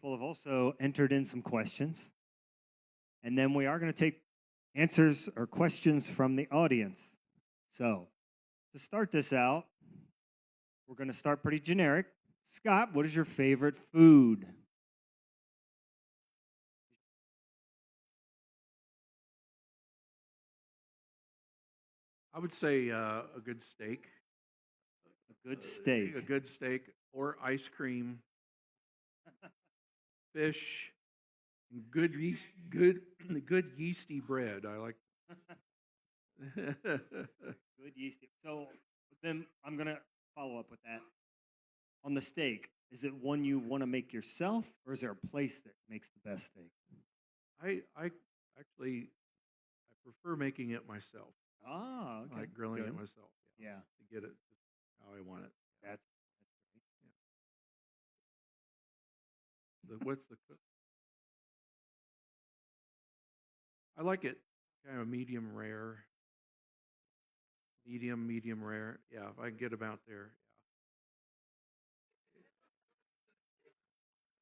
people have also entered in some questions, and then we are going to take answers or questions from the audience. So, to start this out, we're going to start pretty generic. Scott, what is your favorite food? I would say a good steak. A good steak. A good steak or ice cream, fish, and good yeasty bread. I like. Good yeasty. So then I'm going to follow up with that. On the steak, is it one you want to make yourself, or is there a place that makes the best steak? I actually I prefer making it myself. Ah, I okay. like grilling Good. it myself. Yeah, To get it just how I want it. that's What's the cook? I like it kind of medium rare. Yeah, if I can get about there.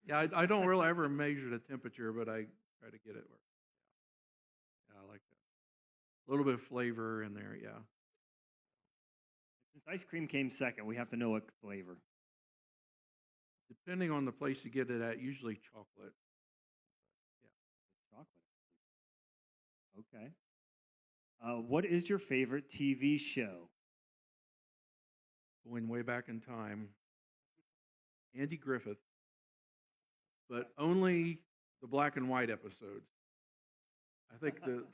Yeah, I don't really ever measure the temperature, but I try to get it where. Yeah, I like that. A little bit of flavor in there. Yeah. since ice cream came second, we have to know what flavor. Depending on the place you get it at, usually chocolate. Chocolate. Okay. What is your favorite TV show? Going way back in time, Andy Griffith, but only the black and white episodes. I think the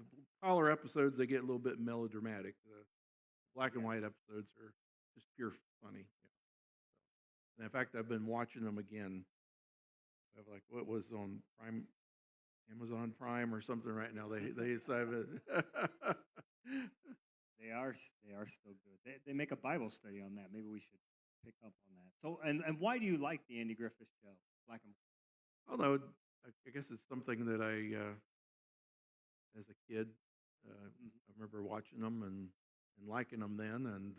color episodes, they get a little bit melodramatic. The black and white episodes are just pure funny. Yeah. And in fact, I've been watching them again. I've like what was on Prime, Amazon Prime or something right now. They They are still good. They make a Bible study on that. Maybe we should pick up on that. So and why do you like the Andy Griffith show? Black and although I guess it's something that I as a kid I remember watching them and liking them then, and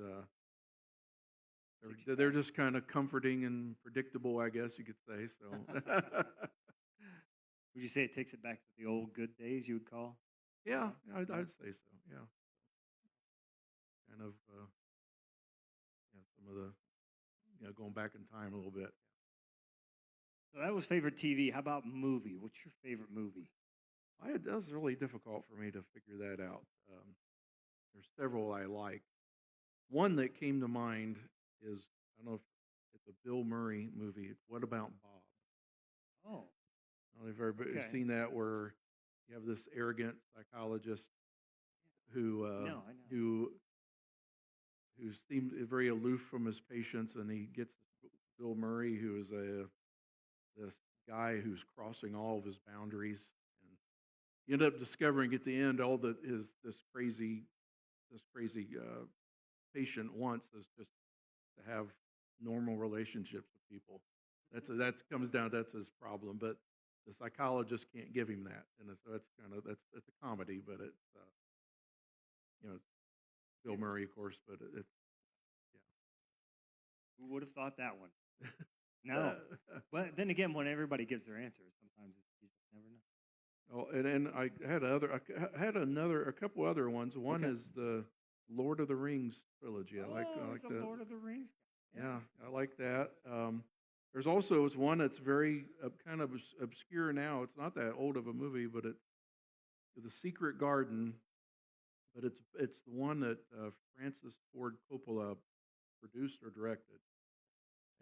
they're just kind of comforting and predictable, I guess you could say. So would you say it takes it back to the old good days? You would call? yeah, I'd say so. Yeah, kind of some of the going back in time a little bit. So that was favorite TV. How about movie? What's your favorite movie? That was really difficult for me to figure that out. There's several I like. One that came to mind is I don't know if it's a Bill Murray movie. What About Bob? Oh, I don't know if everybody's okay. seen that, where you have this arrogant psychologist who No, I know. who seems very aloof from his patients, and he gets Bill Murray, who is this guy who's crossing all of his boundaries, and you end up discovering at the end all that this crazy patient wants is just to have normal relationships with people. That comes down. That's his problem, but the psychologist can't give him that, and so it's a comedy, but it's it's Bill Murray, of course, but it's Who would have thought that one? yeah. No. But then again, when everybody gives their answers, sometimes you just never know. Oh, and I had a couple other ones. One Okay. is the Lord of the Rings trilogy. I like It's a that. Lord of the Rings guy. Yeah, I like that. There's also one that's very kind of obscure now. It's not that old of a movie, but it's The Secret Garden. But it's the one that Francis Ford Coppola produced or directed,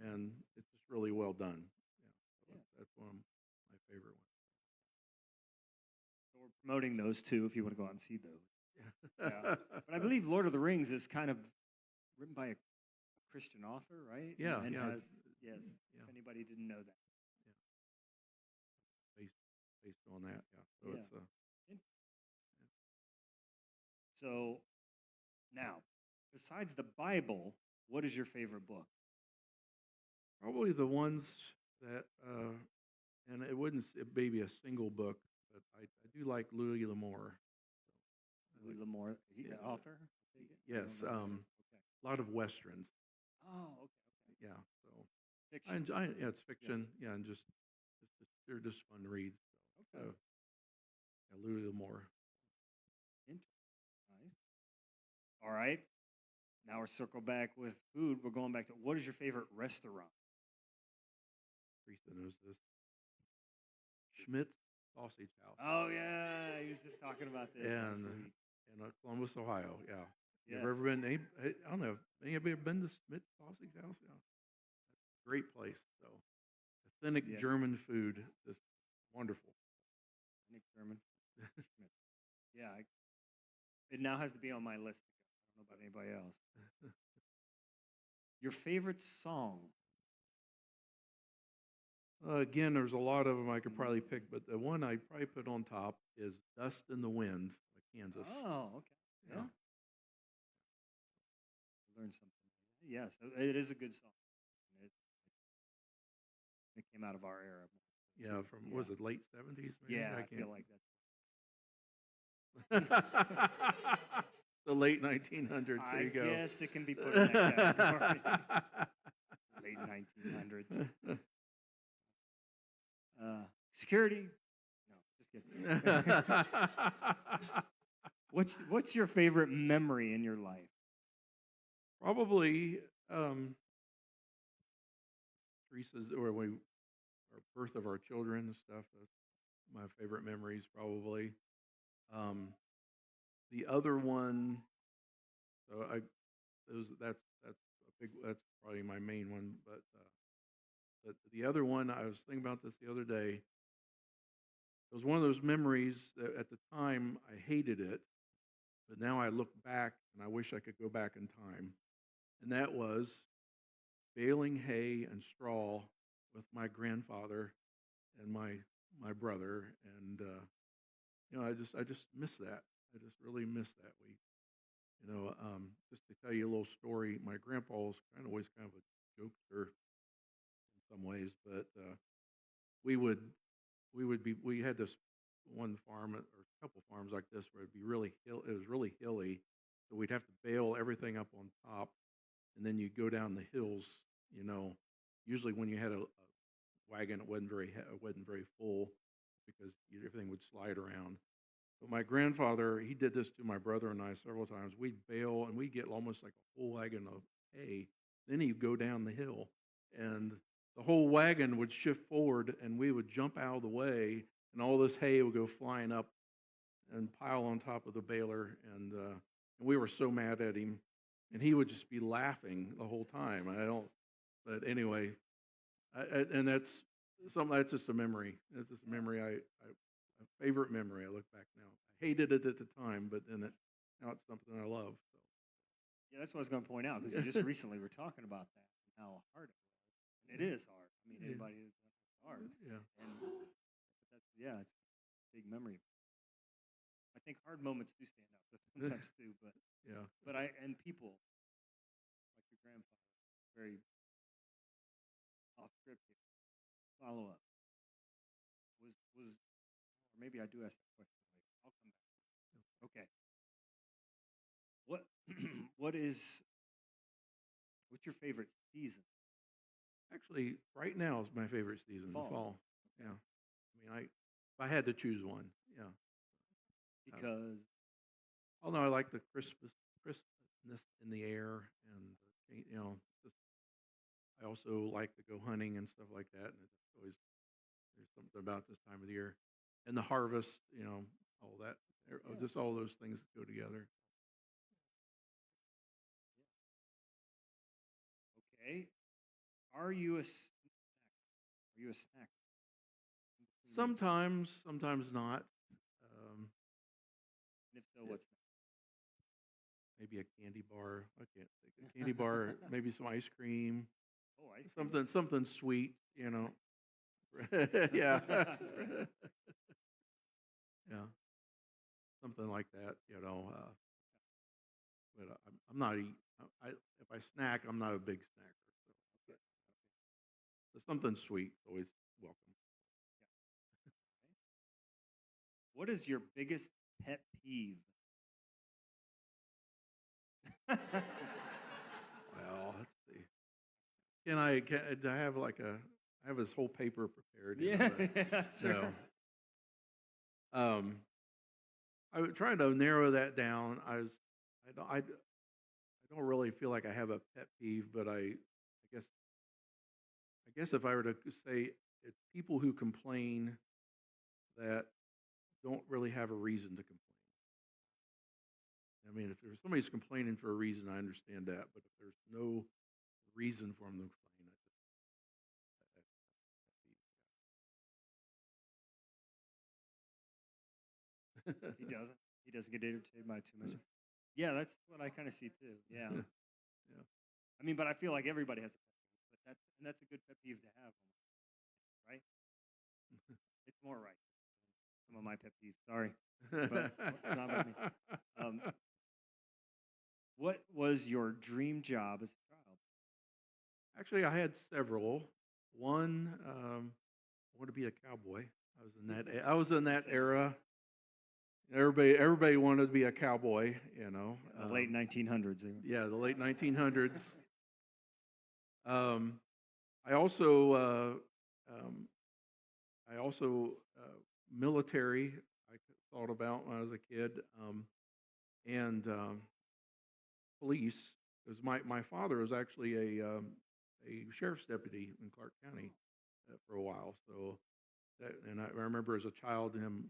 and it's just really well done. Yeah, so that's one of my favorite ones. So we're promoting those two if you want to go out and see those. Yeah. Yeah. But I believe Lord of the Rings is kind of written by a Christian author, right? Yeah, And yeah, has, yes, yeah, if anybody didn't know that. yeah. Based on that, yeah. So Yeah. it's So now, besides the Bible, what is your favorite book? probably the ones that, and it may be a single book, but I do like Louis L'Amour. I Louis like, L'Amour, yeah, the author? I take it? I yes, don't know who that is. a lot of westerns. Okay. Oh, okay. Yeah, so Fiction. yeah, it's Yes. fiction. Yeah, and just they're just fun reads. Okay. So, yeah, Louis L'Amour. Interesting. Nice. All right. Now we're circle back with food. We're going back to what is your favorite restaurant? Teresa knows this. Schmidt's Sausage House. Oh yeah, he was just talking about this last And week. in Columbus, Ohio. Yeah. You Yes. ever been? I don't know. Anybody ever been to Schmidt's Sausage House? Yeah. Great place. So authentic Yeah. German food. Just wonderful. Nick German. Schmidt. Yeah, it now has to be on my list. I don't know about anybody else. Your favorite song? Again, there's a lot of them I could probably pick, but the one I probably put on top is "Dust in the Wind" by Kansas. Oh, okay. Yeah. Yeah. Learn something. Yes, it is a good song. It came out of our era. Yeah, too. from was it late 70s? Maybe? Yeah, I feel can't- like that. The late 1900s. There I you go. guess it can be put in that category. Late 1900s. Security? No, just kidding. What's your favorite memory in your life? Probably Teresa's, or our birth of our children and stuff. That's my favorite memories, probably. The other one, so that's that's probably my main one. But the other one, I was thinking about this the other day. It was one of those memories that at the time I hated it, but now I look back and I wish I could go back in time. And that was baling hay and straw with my grandfather and my brother, and I just miss that. I just really miss that. Just to tell you a little story, my grandpa was always kind of a jokester in some ways, but we had this one farm or a couple farms like this where it was really hilly, so we'd have to bale everything up on top, and then you'd go down the hills. You know, usually when you had a wagon, it wasn't very full because everything would slide around. But my grandfather, he did this to my brother and I several times. We'd bale and we'd get almost like a whole wagon of hay. Then he'd go down the hill, and the whole wagon would shift forward, and we would jump out of the way, and all this hay would go flying up and pile on top of the baler. And we were so mad at him, and he would just be laughing the whole time. But anyway, and that's something. That's just a memory. That's just a memory. A favorite memory. I look back now. I hated it at the time, but now it's something I love. So. Yeah, that's what I was going to point out because you just recently were talking about that and how hard it was. And it is hard. I mean, Yeah. anybody who's done it's hard. Yeah. It's a big memory. I think hard moments do stand out, but sometimes too. But Yeah. and people like your grandfather, very off script here. Follow up or maybe I do ask that question later. I'll come back. Okay. What what's your favorite season? Actually, right now is my favorite season, the Fall. fall. Yeah. I mean, if I had to choose one, yeah. Because Although I like the crispness in the air, and just I also like to go hunting and stuff like that, and it's always there's something about this time of the year, and the harvest, all that, just all those things go together. okay, are you a snack? Are you a snack? Sometimes not. And if so, Yeah. what's next? Maybe a candy bar. I can't think a candy bar. Maybe some ice cream. Oh, ice cream. Something sweet. Yeah. Yeah. Something like that. But I'm not if I snack, I'm not a big snacker. So something sweet is always welcome. What is your biggest pet peeve? Well, let's see. Do I have like a I have this whole paper prepared. Yeah, yeah, So, sure. I was trying to narrow that down. I don't really feel like I have a pet peeve, but I guess if I were to say it's people who complain that don't really have a reason to complain. I mean, if there's somebody's complaining for a reason, I understand that. But if there's no reason for them to complain, I just He doesn't. He doesn't get irritated by too much. Yeah, that's what I kind of see too. Yeah. yeah. I mean, but I feel like everybody has a pet peeve, but that's a good pet peeve to have, right? It's more right. Some of my pet peeves. Sorry, but it's not with me. Um, what was your dream job as a child? Actually, I had several. One, I wanted to be a cowboy. I was in that era. Everybody wanted to be a cowboy. The late 1900s. Yeah, the late 1900s. Um, I also, military. I thought about when I was a kid, and police. Because my father was actually a sheriff's deputy in Clark County for a while. So and I remember as a child him,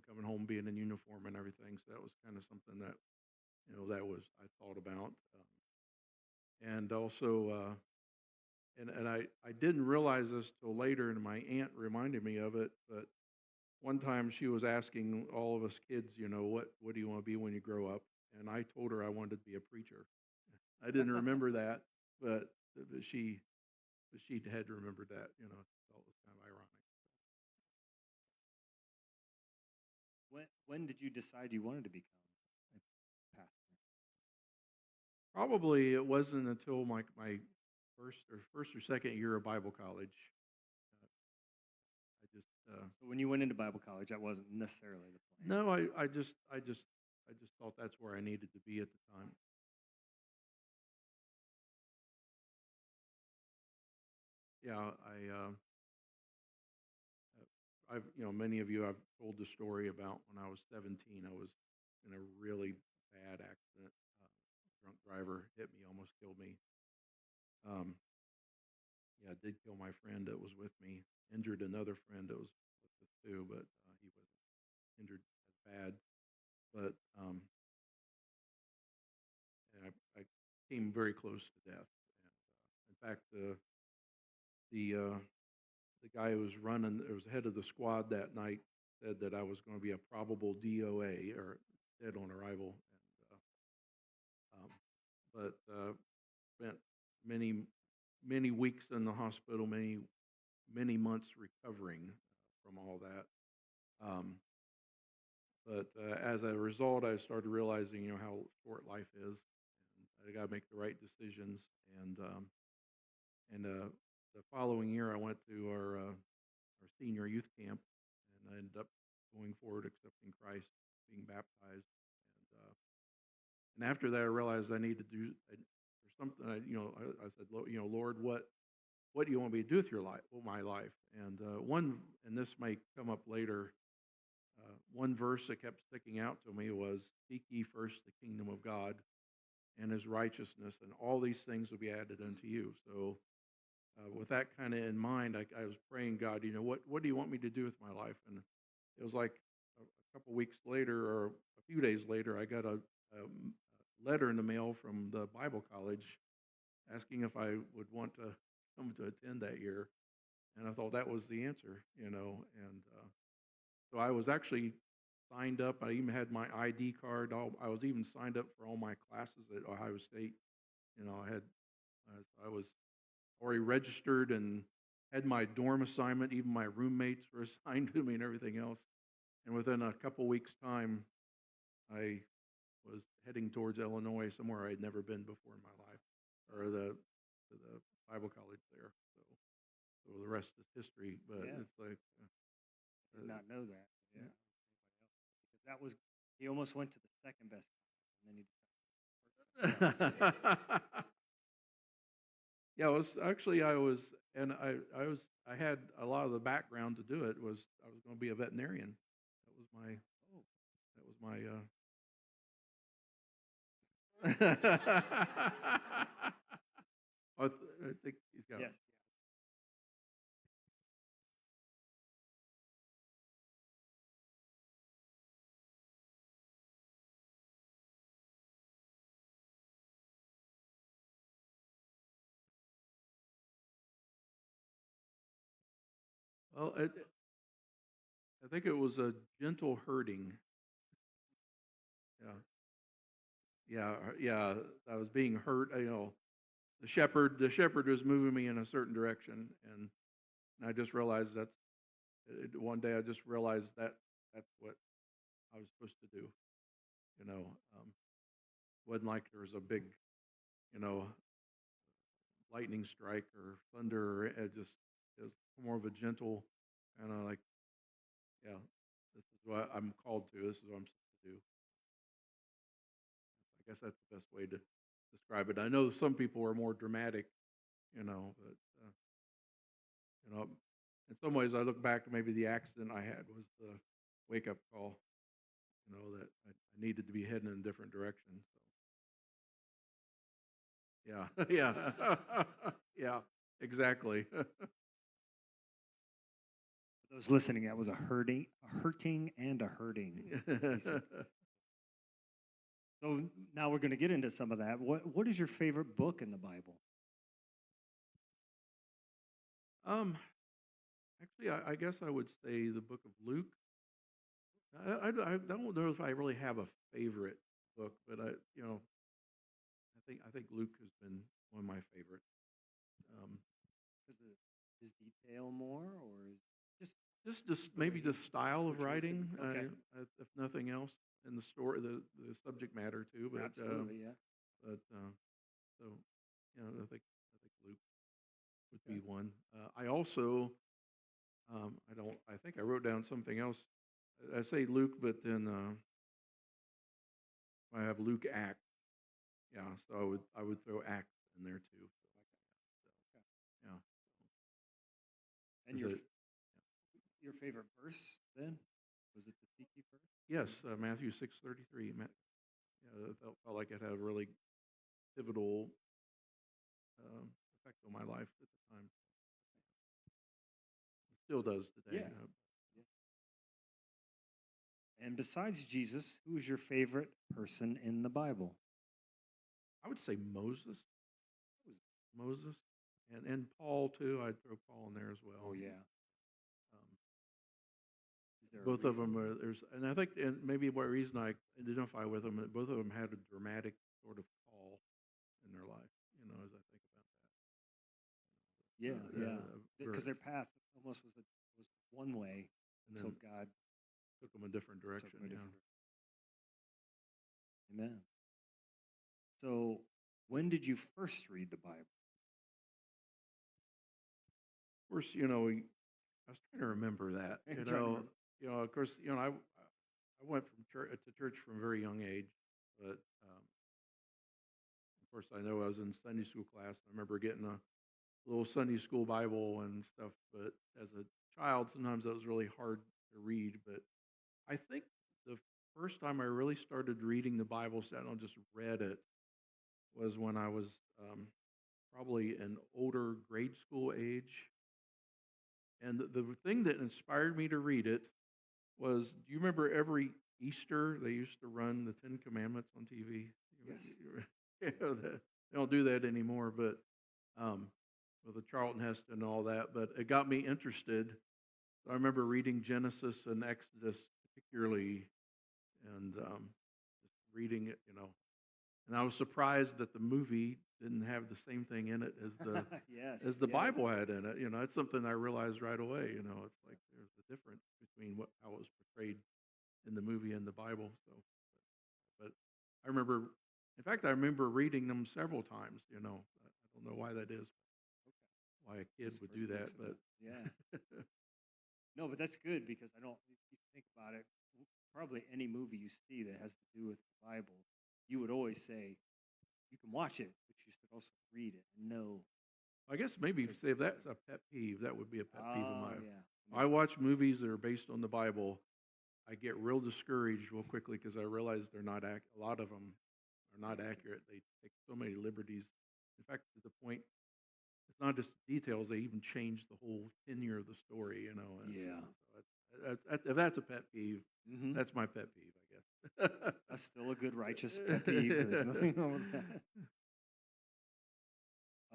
coming home being in uniform and everything. So that was kind of something that that was I thought about, and also. And I didn't realize this till later, and my aunt reminded me of it. But one time she was asking all of us kids, what do you want to be when you grow up? And I told her I wanted to be a preacher. I didn't remember that, but she had remembered that. I thought it was kind of ironic. When did you decide you wanted to become a pastor? Probably it wasn't until my first or second year of Bible college. I just So when you went into Bible college, that wasn't necessarily the plan. no, I just thought that's where I needed to be at the time. Yeah, many of you, I've told the story about when I was 17. I was in a really bad accident. Drunk driver hit me, almost killed me. Um, yeah, it did kill my friend that was with me. Injured another friend that was with us too, but he wasn't injured as bad. But and I came very close to death. And in fact, the guy who was running, it was the head of the squad that night, said that I was going to be a probable DOA or dead on arrival, but spent many many weeks in the hospital, many months recovering from all that. Um, but as a result, I started realizing how short life is, and I got to make the right decisions. And the following year, I went to our senior youth camp, and I ended up going forward, accepting Christ, being baptized, and after that, I realized I need to do. There's something I said, Lord, what do you want me to do with your life, with my life? And and this might come up later. One verse that kept sticking out to me was, "Seek ye first the kingdom of God and His righteousness, and all these things will be added unto you." So, with that kind of in mind, I was praying, God, what do you want me to do with my life? And it was like a couple weeks later, or a few days later, I got a letter in the mail from the Bible college asking if I would want to come to attend that year. And I thought that was the answer. And so I was actually signed up. I even had my ID card. I was even signed up for all my classes at Ohio State. I was already registered and had my dorm assignment. Even my roommates were assigned to me and everything else. And within a couple weeks' time, I was heading towards Illinois, somewhere I'd never been before in my life, or to the Bible college there. So the rest is history. But Yeah. it's like, I did not know that. Yeah. Because that was, he almost went to the second best, and then he decided to Yeah, I had a lot of the background to do it. Was I was going to be a veterinarian. That was my Oh, that was my. I think he's got. yes. Well, I think it was a gentle herding. Yeah, yeah. I was being hurt. The shepherd was moving me in a certain direction, and I just realized one day I just realized that's what I was supposed to do. You know, um, wasn't like there was a big, you know, lightning strike or thunder. Or it was more of a gentle kind of like, yeah, this is what I'm called to. This is what I'm supposed to do. I guess that's the best way to describe it. I know some people are more dramatic, but you know, in some ways I look back, maybe the accident I had was the wake up call. That I needed to be heading in a different direction. So yeah, yeah, yeah, exactly. For those listening, that was a hurting and a hurting. He said. So now we're going to get into some of that. What is your favorite book in the Bible? um, Actually, I guess I would say the book of Luke. I don't know if I really have a favorite book, but I think Luke has been one of my favorites. Um, Is it his detail more, or is just just the way maybe the style of what chose to writing, be? Okay, if nothing else, and the story, the subject matter too. absolutely, yeah. But so I think Luke would Okay. be one. I also I think I wrote down something else. I say Luke, but then I have Luke Acts. Yeah, so I would throw Acts in there too. Okay. Yeah, And is your it? your favorite verse then? Was it the seek ye first? Yes, Matthew 6:33. Yeah, it felt like it had a really pivotal um, effect on my life at the time. It still does today. Yeah. Yeah. And besides Jesus, who is your favorite person in the Bible? I would say Moses, Moses, and Paul too. I'd throw Paul in there as Oh well. yeah. Um, Is there a both of them reason? are there's, and I think, and maybe one reason I identify with them, both of them had a dramatic sort of call in their life. As I think Yeah, about that, yeah. Because their path almost was one way and until then God took them a different took direction. them a Yeah. different direction. Amen. So, when did you first read the Bible? Of course, I was trying to remember that. I'm trying to remember. Of course, I went from church to church from a very young age, but of course, I know I was in Sunday school class. I remember getting a little Sunday school Bible and stuff, but as a child, sometimes that was really hard to read. But I think the first time I really started reading the Bible, so I don't just read it, was when I was probably an older grade school age. And the thing that inspired me to read it was, do you remember every Easter they used to run the Ten Commandments on TV? Yes. They don't do that anymore, but with the Charlton Heston and all that. But it got me interested. So I remember reading Genesis and Exodus particularly, and just reading it, And I was surprised that the movie didn't have the same thing in it as the Yes, as the yes. Bible had in it. It's something I realized right away. It's like there's a difference between how it was portrayed in the movie and the Bible. So, but I remember, in fact, I remember reading them several times. I don't know why that is, why a kid Those would first do that, books of but it. Yeah. No, but that's good because I don't, if you think about it, probably any movie you see that has to do with the Bible, you would always say, you can watch it, but you should also read it and know. I guess maybe say if that's a pet peeve, that would be a pet peeve of Oh, mine. yeah. I watch movies that are based on the Bible. I get real discouraged real quickly because I realize they're not a lot of them are not accurate. They take so many liberties. In fact, to the point, it's not just details; they even change the whole tenure of the story. You know. And Yeah. so if that's a pet peeve, Hmm. that's my pet peeve, I guess. That's still a good righteous pet peeve. There's nothing wrong with that.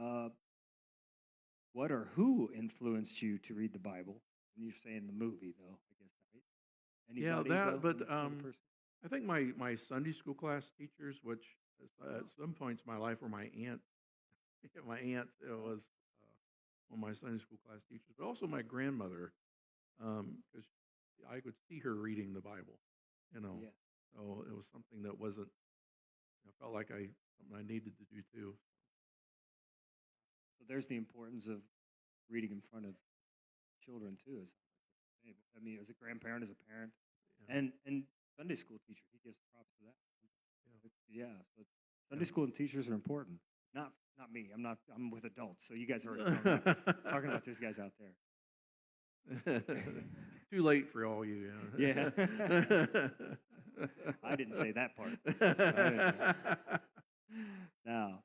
Uh, what or who influenced you to read the Bible? And you're saying the movie, though, I guess, right? Yeah, Anybody, that. though? But Another person? I think my Sunday school class teachers, which at some points in my life were my aunt. My aunt was one of my Sunday school class teachers, but also my grandmother, because I could see her reading the Bible, you know. Yeah. So it was something that wasn't. I felt like something I needed to do too. So there's the importance of reading in front of children, too. I mean, as a grandparent, as a parent, Yeah. and Sunday school teacher, he gives props to that. Yeah. Yeah. So Sunday school and teachers are important. Not me. I'm with adults. So you guys are already talking about these guys out there. Too late for all you. Yeah. I didn't say that part. Now,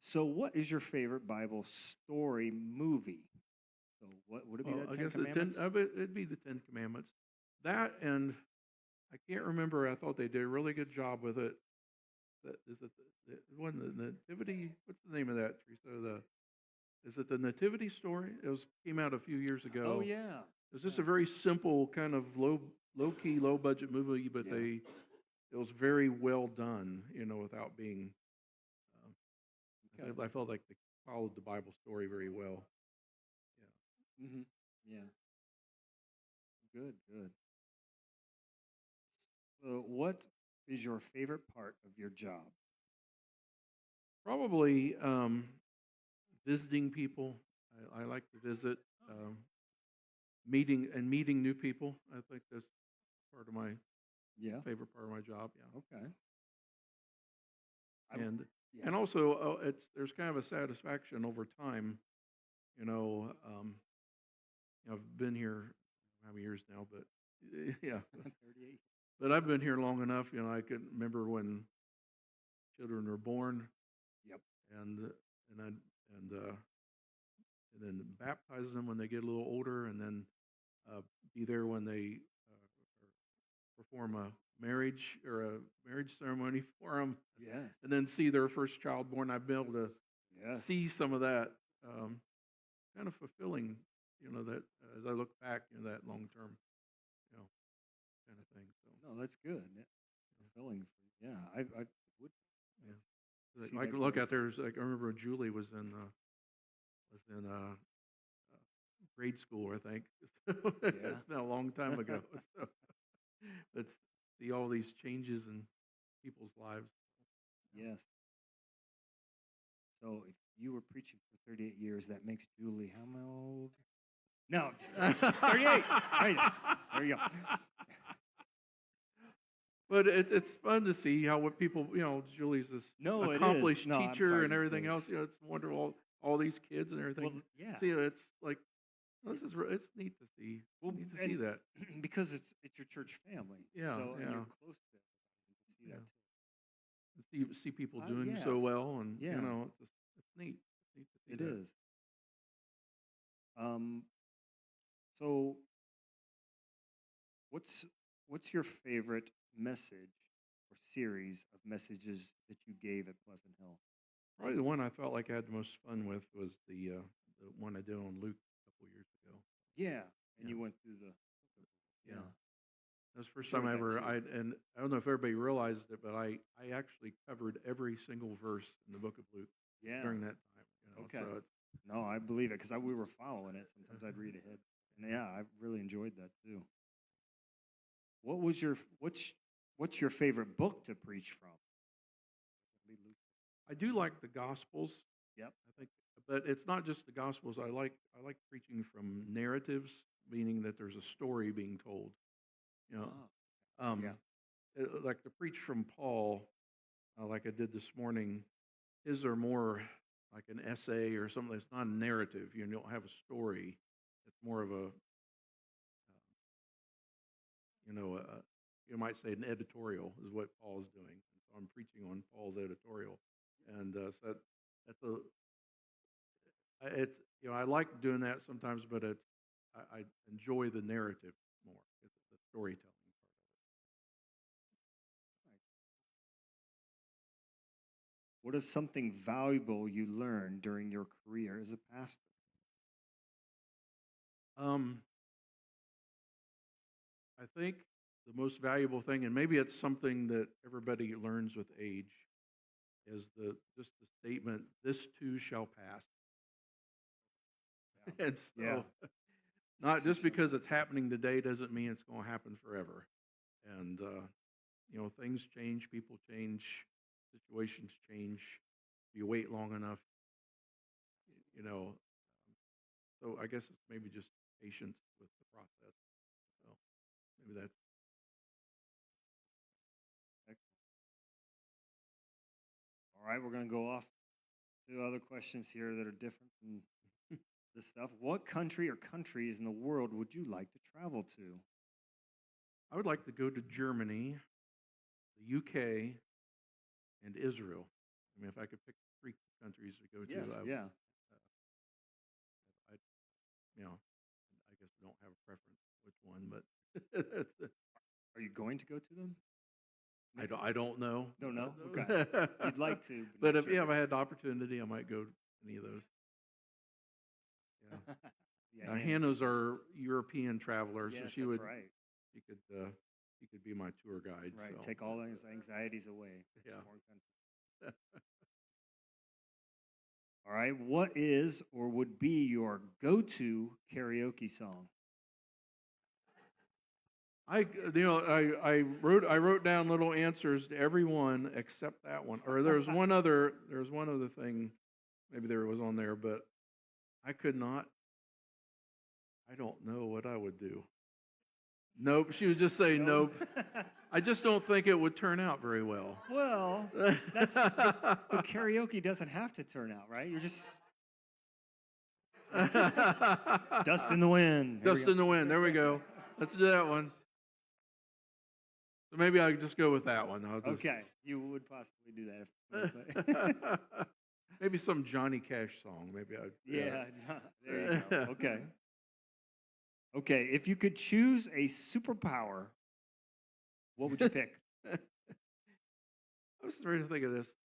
so what is your favorite Bible story movie? So what would it be? Well, The I Ten guess Commandments? it'd be the Ten Commandments. That and I can't remember. I thought they did a really good job with it. That is it. The one the Nativity. What's the name of that, Teresa? Is it the Nativity story? Came out a few years ago. Oh yeah. It was just a very simple kind of low key, low budget movie, but Yeah. it was very well done. Without being. Okay. I felt like they followed the Bible story very well. Yeah. Mm-hmm. Yeah. Good. Good. So what is your favorite part of your job? Probably visiting people. I like to visit, meeting new people. I think that's part of my Yeah. favorite part of my job. Yeah, Okay. and Yeah. and also there's kind of a satisfaction over time. You know, I've been here how many years now, but yeah, 38. but I've been here long enough. I can remember when children were born, Yep. and and I and then baptize them when they get a little older, and then be there when they perform a marriage ceremony for them, Yes. and then see their first child born. I've been able to Yes. see some of that kind of fulfilling, that as I look back, that long term, you know, kind of thing. So No, that's good. Yeah. Fulfilling. Yeah. I would yeah, see I that can look growth. out there. I remember when Julie was in grade school, I think. Yeah. It's been a long time ago. So let's see all these changes in people's lives. Yes. So if you were preaching for 38 years, that makes Julie how old? No, just 38. Right. There you go. But it's fun to see what people, Julie's this No, it is. accomplished No, I'm teacher sorry and to everything do else. this. It's wonderful, all these kids and everything. Well, yeah. See, it's like it's neat to see. Well, Neat to see and that. because it's your church family. Yeah, So and yeah, you're close to it. You can see yeah. that too. See people doing Yeah. so well, and Yeah. it's neat. It's neat to see It that. is. Um. So what's your favorite message or series of messages that you gave at Pleasant Hill? Probably the one I felt like I had the most fun with was the one I did on Luke a couple years ago. Yeah. And Yeah, you went through the. yeah. Yeah. That was the first time I Enjoyed that ever. too. And I don't know if everybody realized it, but I actually covered every single verse in the book of Luke Yeah. during that time. Okay. So it's No, I believe it because we were following it. Sometimes I'd read ahead, and yeah, I really enjoyed that too. What's your favorite book to preach from? I do like the Gospels. Yep. I think, but it's not just the Gospels. I like preaching from narratives, meaning that there's a story being told. You know, Oh, yeah. like to preach from Paul, like I did this morning. His are more like an essay or something that's not a narrative. You don't have a story. It's more of a, you might say an editorial is what Paul's doing. So I'm preaching on Paul's editorial, and so that's it's I like doing that sometimes, but I enjoy the narrative more. It's the storytelling What is something valuable you learned during your career as a pastor? part of it. I think the most valuable thing, and maybe it's something that everybody learns with age, is just the statement, "This too shall pass." And Yeah. so, not just because it's happening today doesn't mean it's going to happen forever. And things change, people change, situations change. If you wait long enough, you know. So I guess it's maybe just patience with the process. So maybe that's All right, we're going to go off to other questions here that are different from this stuff. What country or countries in the world would you like to travel to? I would like to go to Germany, the UK, and Israel. I mean, if I could pick 3 countries to go to, Yes, yeah. I, I guess I don't have a preference which one, but Are you going to go to them? I don't know. Don't know? Okay. You'd like to, But not if sure. I had the opportunity, I might go to any of those. Yeah. Yeah, Hannah's our European traveler, yes, so she that's would right. she could be my tour guide. Right, So. take all those anxieties away. Yeah. Foreign country. All right, what is or would be your go-to karaoke song? I wrote down little answers to every one except that one. Or there's one other thing, maybe there was on there, but I could not. I don't know what I would do. Nope. She would just say nope. I just don't think it would turn out very well. Well, but karaoke doesn't have to turn out, right? You're just dust in the wind. Here we Dust go. in the wind. There we go. Let's do that one. So maybe I'll just go with that one. Okay, you would possibly do that. If, Maybe some Johnny Cash song. Maybe I. yeah, there you go. Okay. Okay, if you could choose a superpower, what would you pick? I was trying to think of this.